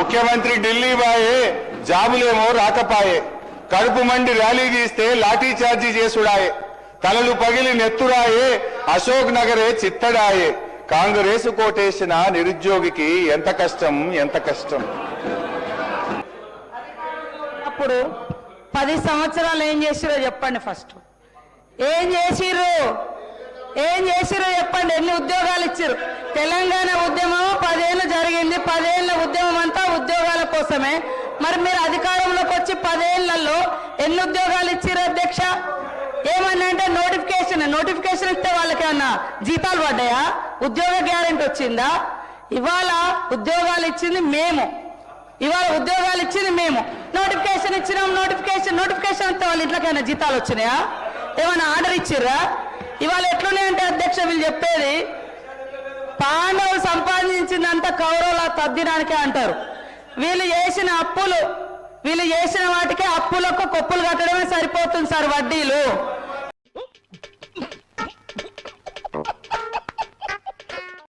ముఖ్యమంత్రి ఢిల్లీ బాయే, జాబులేమో రాకపాయే, కడుపు మండి ర్యాలీ తీస్తే లాఠీ చార్జీ చేసుడాయే, తలలు పగిలి నెత్తురాయే, అశోక్ నగరే చిత్తడాయే, కాంగ్రెస్ కోటేసిన నిరుద్యోగికి ఎంత కష్టం, ఎంత కష్టం. అప్పుడు 10 సంవత్సరాలు ఏం చేసిరో చెప్పండి. ఫస్ట్ ఏం చేసిర్రు చెప్పండి. ఎన్ని ఉద్యోగాలు ఇచ్చారు? తెలంగాణ ఉద్యమం 10 ఏళ్ళు జరిగింది. 10 ఏళ్ల ఉద్యమం అంతా ఉద్యోగాల కోసమే. మరి మీరు అధికారంలోకి వచ్చి 10 ఏళ్లలో ఎన్ని ఉద్యోగాలు ఇచ్చారు అధ్యక్ష? ఏమన్నా అంటే నోటిఫికేషన్ ఇస్తే వాళ్ళకి ఏమన్నా జీతాలు పడ్డాయా? ఉద్యోగ గ్యారెంటీ వచ్చిందా? ఇవాళ ఉద్యోగాలు ఇచ్చింది మేము, నోటిఫికేషన్ ఇచ్చినాం. నోటిఫికేషన్ ఇస్తే వాళ్ళ ఇంట్లోకైనా జీతాలు వచ్చినాయా? ఏమైనా ఆర్డర్ ఇచ్చిర్రా? ఇవాళ ఎట్లున్నాయంటే అధ్యక్ష వీళ్ళు చెప్పేది, పాండవులు సంపాదించిందంతా కౌరవుల తద్దినానికే అంటారు. వీళ్ళు చేసిన వాటికే అప్పులకు కొప్పులు కట్టడమే సరిపోతుంది సార్ వడ్డీలు.